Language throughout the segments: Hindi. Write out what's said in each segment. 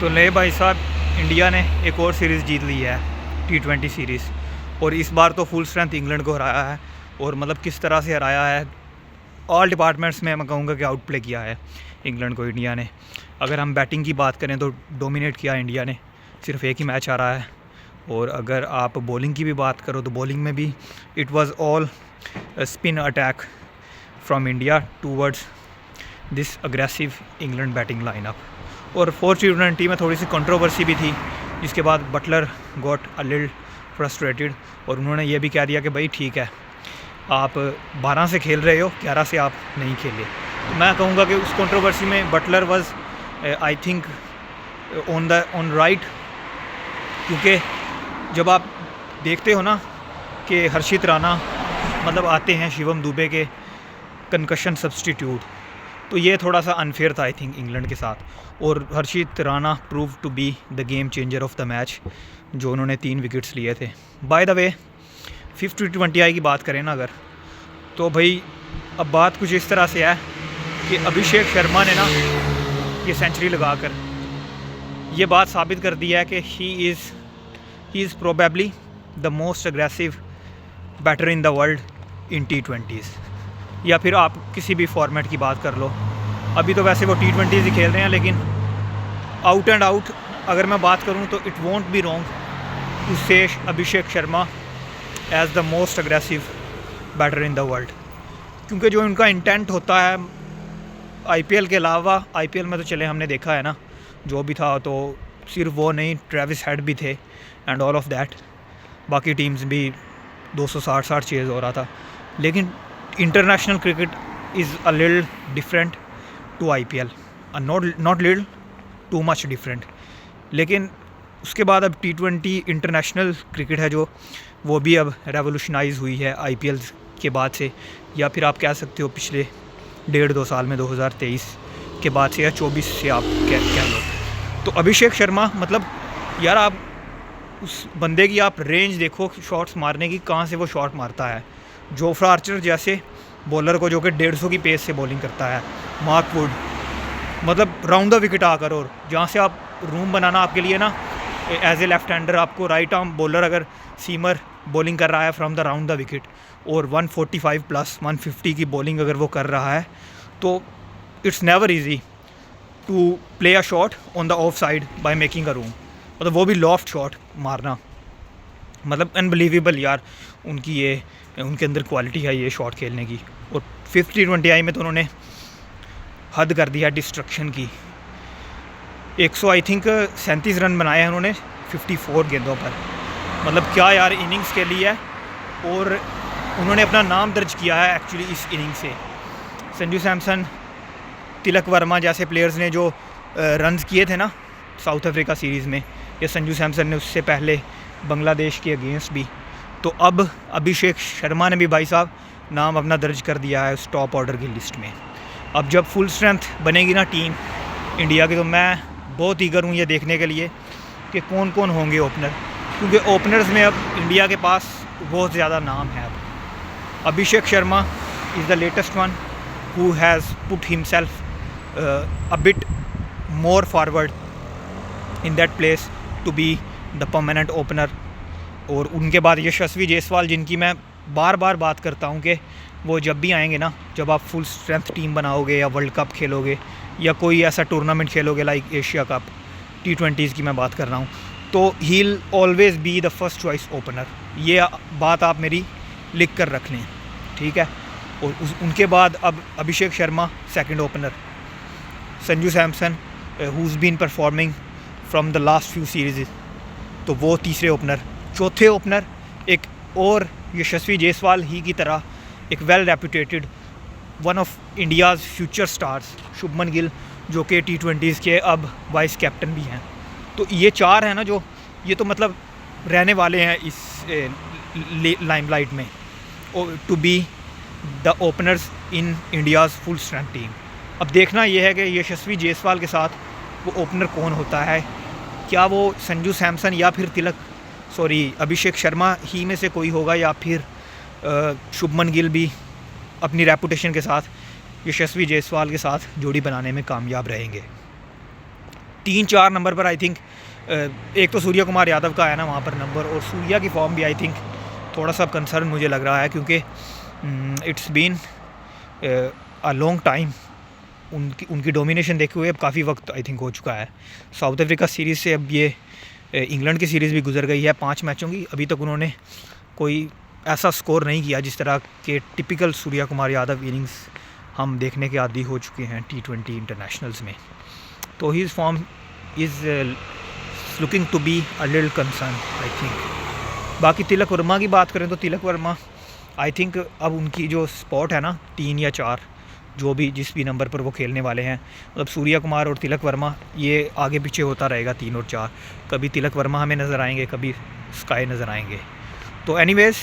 तो नए भाई साहब, इंडिया ने एक और सीरीज़ जीत ली है, T20 सीरीज़। और इस बार तो फुल स्ट्रेंथ इंग्लैंड को हराया है। और मतलब किस तरह से हराया है, ऑल डिपार्टमेंट्स में मैं कहूँगा कि आउट प्ले किया है इंग्लैंड को इंडिया ने। अगर हम बैटिंग की बात करें तो डोमिनेट किया इंडिया ने, सिर्फ एक ही मैच आ रहा है। और अगर आप बॉलिंग की भी बात करो तो बॉलिंग में भी it was all spin attack from India towards this aggressive England batting lineup. और 4 T20 में थोड़ी सी कंट्रोवर्सी भी थी, जिसके बाद Buttler got a little frustrated और उन्होंने ये भी कह दिया कि भाई ठीक है, आप 12 से खेल रहे हो, 11 से आप नहीं खेले। तो मैं कहूँगा कि उस कंट्रोवर्सी में Buttler was I think on right, क्योंकि जब आप देखते हो ना कि हर्षित राणा मतलब आते हैं शिवम दुबे के कंकशन सब्सटीट्यूट, तो ये थोड़ा सा अनफेयर था आई थिंक इंग्लैंड के साथ। और Harshit Rana prove to be the game changer of the match, जो उन्होंने 3 विकेट्स लिए थे। By the way 5th T20 की बात करें ना अगर, तो भाई अब बात कुछ इस तरह से है कि अभिषेक शर्मा ने ना ये सेंचुरी लगाकर ये बात साबित कर दी है कि he is probably the most aggressive batter in the world in T20s, या फिर आप किसी भी फॉर्मेट की बात कर लो। अभी तो वैसे वो T20s ही खेल रहे हैं, लेकिन आउट एंड आउट अगर मैं बात करूं तो it won't be wrong to say Abhishek Sharma as the most aggressive batter in the world, क्योंकि जो उनका इंटेंट होता है IPL के अलावा, IPL में तो चले हमने देखा है ना जो भी था, तो सिर्फ वो नहीं, ट्रेविस हेड भी थे एंड ऑल ऑफ दैट, बाकी टीम्स भी 260 चेज़ हो रहा था। लेकिन international cricket is a little different to IPL, not little, too much different. लेकिन उसके बाद अब T20 इंटरनेशनल क्रिकेट है जो, वो भी अब रेवोल्यूशनाइज हुई है IPL के बाद से, या फिर आप कह सकते हो पिछले 1.5-2 साल में, 2023 के बाद से या 24 से आप कह लो। तो अभिषेक शर्मा मतलब यार, आप उस बंदे की आप रेंज देखो शॉट्स मारने की, कहाँ से वो शॉट मारता है। जोफ्रा आर्चर जैसे बॉलर को, जो कि 150 की पेस से बॉलिंग करता है, मार्क वुड, मतलब राउंड द विकेट आकर, और जहाँ से आप रूम बनाना आपके लिए ना एज ए लेफ्ट हैंडर, आपको राइट आर्म बॉलर अगर सीमर बॉलिंग कर रहा है from the round the wicket और 145 प्लस 150 की बॉलिंग अगर वो कर रहा है, तो it's never easy to play a shot on the off side by making a room, मतलब वो भी लॉफ्ट शॉट मारना, मतलब अनबिलीवेबल यार। उनके अंदर क्वालिटी है ये शॉट खेलने की। और 5th T20 में तो उन्होंने हद कर दिया डिस्ट्रक्शन की। 100 आई थिंक 37 रन बनाए हैं उन्होंने 54 गेंदों पर, मतलब क्या यार इनिंग्स के लिए है। और उन्होंने अपना नाम दर्ज किया है एक्चुअली इस इनिंग से। संजू सैमसन, तिलक वर्मा जैसे प्लेयर्स ने जो रन्स किए थे ना साउथ अफ्रीका सीरीज़ में, या संजू सैमसन ने उससे पहले बांग्लादेश के अगेंस्ट भी, तो अब अभिषेक शर्मा ने भी भाई साहब नाम अपना दर्ज कर दिया है उस टॉप ऑर्डर की लिस्ट में। अब जब फुल स्ट्रेंथ बनेगी ना टीम इंडिया की, तो मैं बहुत ईगर हूँ ये देखने के लिए कि कौन कौन होंगे ओपनर, क्योंकि ओपनर्स में अब इंडिया के पास बहुत ज़्यादा नाम है। अब Abhishek Sharma is the latest one who has put himself a bit more forward in that place to be the permanent opener. और उनके बाद यशस्वी जायसवाल, जिनकी मैं बार बार बात करता हूँ कि वो जब भी आएंगे ना, जब आप फुल स्ट्रेंथ टीम बनाओगे या वर्ल्ड कप खेलोगे या कोई ऐसा टूर्नामेंट खेलोगे लाइक एशिया कप, T20s की मैं बात कर रहा हूँ, तो he will always be the first choice opener. ये बात आप मेरी लिख कर रख लें, ठीक है। और उनके बाद अब Abhishek Sharma second opener, Sanju Samson who is been performing from the last few series, तो वो तीसरे ओपनर। चौथे ओपनर एक और यशस्वी जायसवाल ही की तरह एक well reputed one of India's future stars Shubman Gill, जो कि T20s के अब वाइस कैप्टन भी हैं। तो ये 4 हैं ना, जो ये तो मतलब रहने वाले हैं इस लाइमलाइट में to be the openers in India's full strength team. अब देखना ये है कि यशस्वी जायसवाल के साथ वो ओपनर कौन होता है, क्या वो संजू सैमसन या फिर अभिषेक शर्मा ही में से कोई होगा, या फिर शुभमन गिल भी अपनी रेपुटेशन के साथ यशस्वी जायसवाल के साथ जोड़ी बनाने में कामयाब रहेंगे। 3-4 नंबर पर आई थिंक एक तो सूर्या कुमार यादव का आया ना वहाँ पर नंबर, और सूर्या की फॉर्म भी आई थिंक थोड़ा सा कंसर्न मुझे लग रहा है, क्योंकि it's been a long time उनकी डोमिनेशन देखे हुए अब काफ़ी वक्त आई थिंक हो चुका है। साउथ अफ्रीका सीरीज़ से अब ये इंग्लैंड की सीरीज़ भी गुजर गई है 5 मैचों की, अभी तक उन्होंने कोई ऐसा स्कोर नहीं किया जिस तरह के टिपिकल सूर्या कुमार यादव इनिंग्स हम देखने के आदी हो चुके हैं T20 इंटरनेशनल्स में। तो his form is looking to be a little concern I think. बाकी तिलक वर्मा की बात करें तो तिलक वर्मा आई थिंक अब उनकी जो स्पॉट है ना 3 या 4 जो भी जिस भी नंबर पर वो खेलने वाले हैं, मतलब सूर्या कुमार और तिलक वर्मा ये आगे पीछे होता रहेगा 3 और 4, कभी तिलक वर्मा हमें नज़र आएंगे, कभी स्काई नज़र आएंगे। तो एनीवेज़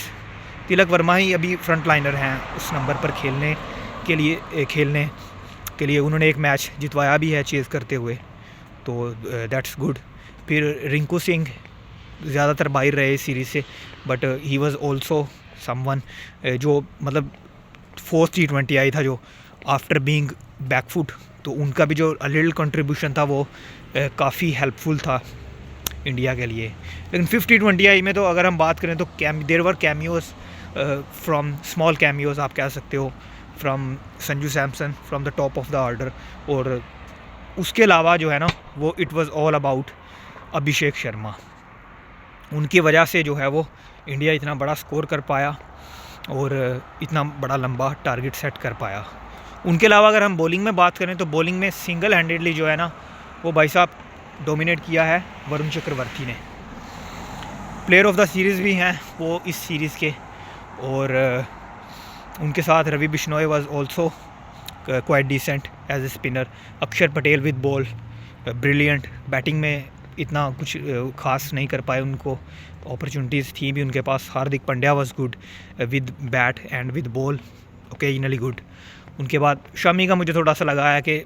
तिलक वर्मा ही अभी फ्रंट लाइनर हैं उस नंबर पर खेलने के लिए उन्होंने एक मैच जितवाया भी है चेज़ करते हुए, तो दैट्स गुड। फिर रिंकू सिंह ज़्यादातर बाहर रहे इस सीरीज़ से, but he was also someone जो मतलब 4th T20 आई था जो आफ्टर बीइंग बैकफुट, तो उनका भी जो लिटिल कंट्रीब्यूशन था वो काफ़ी हेल्पफुल था इंडिया के लिए। लेकिन 5th T20 आई में तो अगर हम बात करें तो there were cameos from small cameos आप कह सकते हो, from Sanju Samson from the top of the order, और उसके अलावा जो है ना वो it was all about Abhishek Sharma. उनकी वजह से जो है वो इंडिया इतना बड़ा स्कोर कर पाया और इतना बड़ा लंबा टारगेट सेट कर पाया। उनके अलावा अगर हम बॉलिंग में बात करें तो बॉलिंग में सिंगल हैंडेडली जो है ना वो भाई साहब डोमिनेट किया है वरुण चक्रवर्ती ने। प्लेयर ऑफ द सीरीज़ भी हैं वो इस सीरीज़ के, और उनके साथ Ravi Bishnoi was also quite decent as a spinner. Axar Patel with ball brilliant, batting में इतना कुछ ख़ास नहीं कर पाए, उनको अपॉर्चुनिटीज़ थी भी उनके पास। Hardik Pandya was good with bat and with ball, occasionally good. उनके बाद शमी का मुझे थोड़ा सा लगा है कि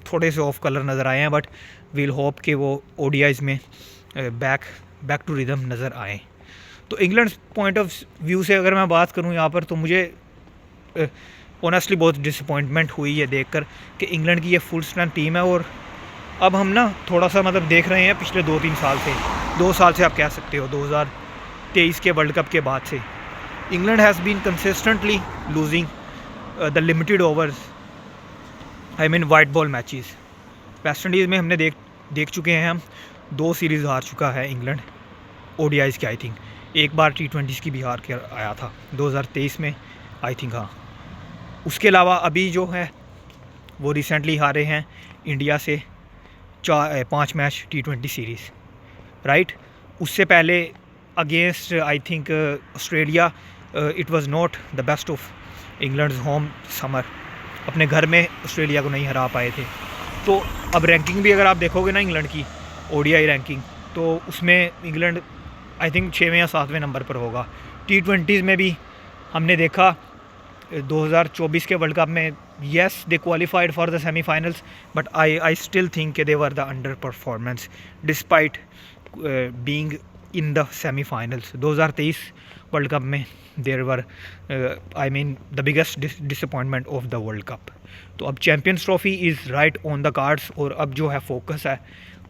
थोड़े से ऑफ कलर नज़र आए हैं, बट वील होप कि वो ODIs में बैक टू रिदम नज़र आएँ। तो इंग्लैंड पॉइंट ऑफ व्यू से अगर मैं बात करूं यहाँ पर, तो मुझे ऑनेस्टली बहुत डिसअपॉइंटमेंट हुई है देखकर कि इंग्लैंड की ये फुल स्ट्रेंथ टीम है, और अब हम ना थोड़ा सा मतलब देख रहे हैं पिछले 2-3 साल से, 2 साल से आप कह सकते हो, 2023 के वर्ल्ड कप के बाद से England has been consistently losing the limited overs, I mean white ball matches. West Indies में हमने देख चुके हैं, हम 2 सीरीज़ हार चुका है इंग्लैंड ODIs के, आई थिंक एक बार T20s की भी हार के आया था 2023 में आई थिंक, हाँ। उसके अलावा अभी जो है वो रिसेंटली हारे हैं इंडिया से 5 मैच T20 सीरीज़, राइट। उससे पहले against I think Australia it was not the best of England's home summer, अपने घर में ऑस्ट्रेलिया को नहीं हरा पाए थे। तो अब रैंकिंग भी अगर आप देखोगे ना इंग्लैंड की ODI रैंकिंग, तो उसमें इंग्लैंड आई थिंक 6वें या 7वें नंबर पर होगा। T20s में भी हमने देखा 2024 के वर्ल्ड कप में, yes they qualified for the semifinals, but I still think they were the underperformance despite being in the semifinals. 2023 world cup में there were I mean the biggest disappointment of the world cup. तो अब champions trophy is right on the cards, और अब जो है फोकस है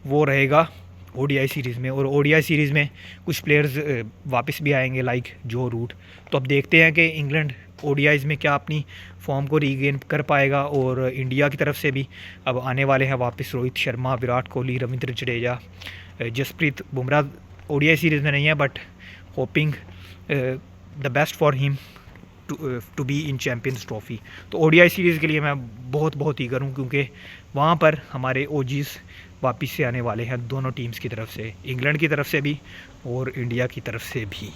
वो रहेगा ODI सीरीज़ में, और ODI सीरीज़ में कुछ प्लेयर्स वापस भी आएंगे लाइक जो रूट। तो अब देखते हैं कि इंग्लैंड ODIs में क्या अपनी फॉर्म को रीगेन कर पाएगा, और इंडिया की तरफ से भी अब आने वाले हैं वापस रोहित शर्मा, विराट कोहली, रविंद्र जडेजा, जसप्रीत बुमराह ODI सीरीज़ में नहीं है, but hoping the best for him to be in Champions Trophy. तो ODI सीरीज़ के लिए मैं बहुत ईगर हूँ, क्योंकि वहाँ पर हमारे OGs वापस से आने वाले हैं दोनों टीम्स की तरफ से, इंग्लैंड की तरफ से भी और इंडिया की तरफ से भी।